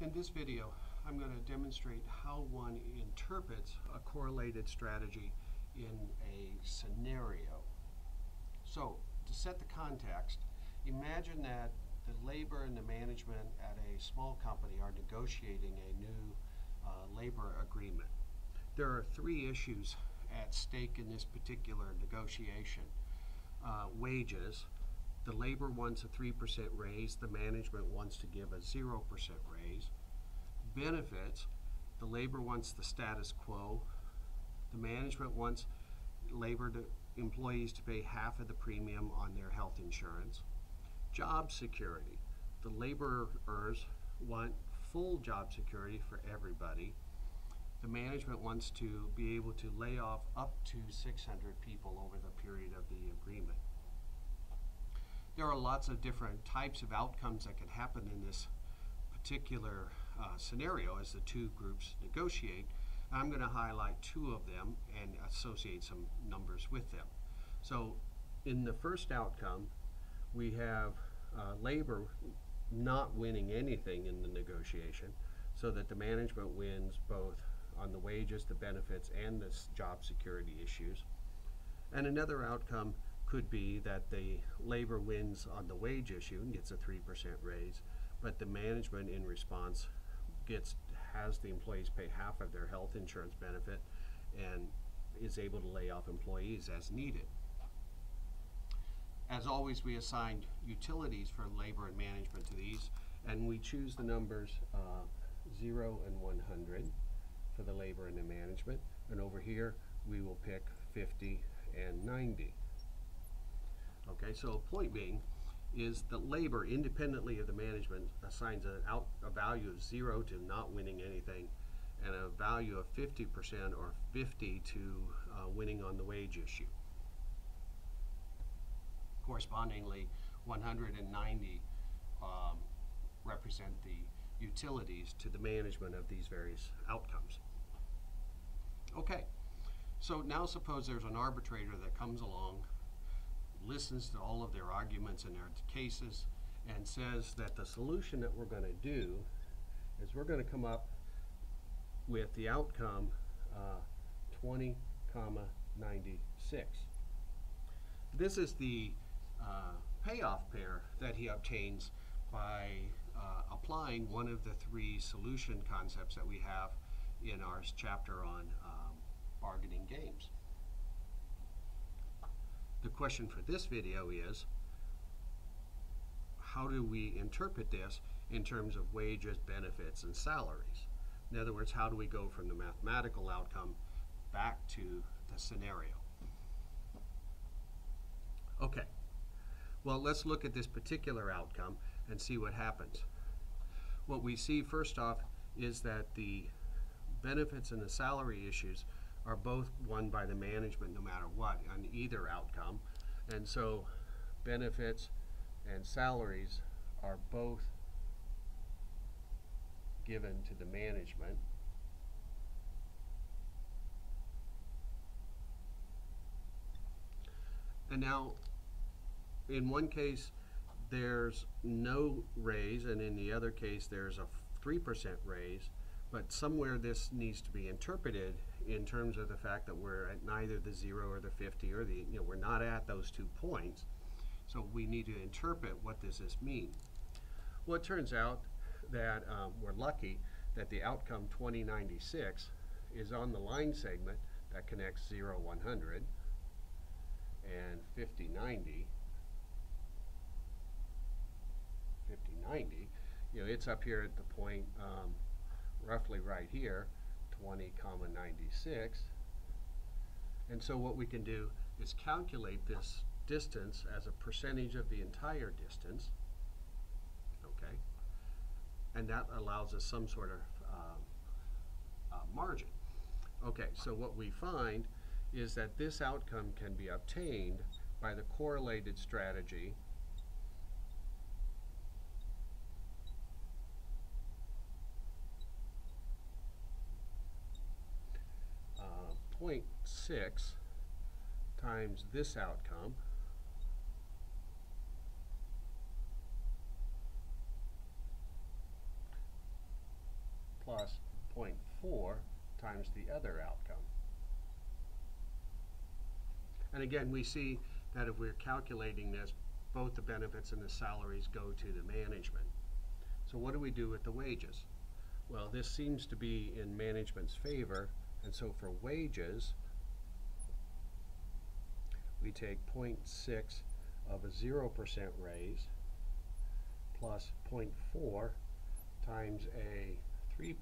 In this video, I'm going to demonstrate how one interprets a correlated strategy in a scenario. So, to set the context, imagine that the labor and the management at a small company are negotiating a new labor agreement. There are three issues at stake in this particular negotiation. Wages. The labor wants a 3% raise, the management wants to give a 0% raise. Benefits, the labor wants the status quo, the management wants employees to pay half of the premium on their health insurance. Job security, the laborers want full job security for everybody. The management wants to be able to lay off up to 600 people over the period of the agreement. There are lots of different types of outcomes that can happen in this particular scenario as the two groups negotiate. I'm going to highlight two of them and associate some numbers with them. So in the first outcome, we have labor not winning anything in the negotiation, so that the management wins both on the wages, the benefits, and the job security issues. And another outcome could be that the labor wins on the wage issue and gets a 3% raise, but the management in response has the employees pay half of their health insurance benefit and is able to lay off employees as needed. As always, we assigned utilities for labor and management to these, and we choose the numbers 0 and 100 for the labor and the management, and over here we will pick 50 and 90. Okay, so point being is that labor, independently of the management, assigns a value of 0 to not winning anything, and a value of 50% or 50 to winning on the wage issue. Correspondingly, 190 represent the utilities to the management of these various outcomes. Okay, so now suppose there's an arbitrator that comes along, listens to all of their arguments and their cases, and says that the solution that we're going to do is we're going to come up with the outcome 20, 96. This is the payoff pair that he obtains by applying one of the three solution concepts that we have in our chapter on bargaining games. The question for this video is, how do we interpret this in terms of wages, benefits, and salaries? In other words, how do we go from the mathematical outcome back to the scenario? Okay, well, let's look at this particular outcome and see what happens. What we see first off is that the benefits and the salary issues are both won by the management no matter what on either outcome, and so benefits and salaries are both given to the management. And now in one case there's no raise, and in the other case there's a 3% raise, but somewhere this needs to be interpreted in terms of the fact that we're at neither the 0 or the 50 or the, we're not at those 2 points. So we need to interpret what does this mean. Well, it turns out that we're lucky that the outcome 2096 is on the line segment that connects 0, 100 and 50, 90. 50, 90, it's up here at the point roughly right here, 20, 96. And so what we can do is calculate this distance as a percentage of the entire distance, okay? And that allows us some sort of margin. Okay, so what we find is that this outcome can be obtained by the correlated strategy uh, 0.6 times this outcome 0.4 times the other outcome. And again, we see that if we're calculating this, both the benefits and the salaries go to the management. So what do we do with the wages? Well, this seems to be in management's favor, and so for wages, we take 0.6 of a 0% raise plus 0.4 times a 3%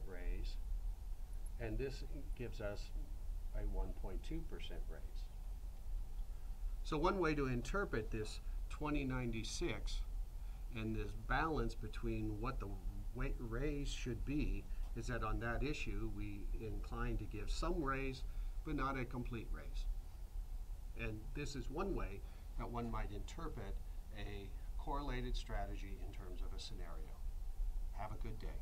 raise, and this gives us a 1.2% raise. So one way to interpret this 2096 and this balance between what the raise should be is that on that issue we incline to give some raise but not a complete raise. And this is one way that one might interpret a correlated strategy in terms of a scenario. Have a good day.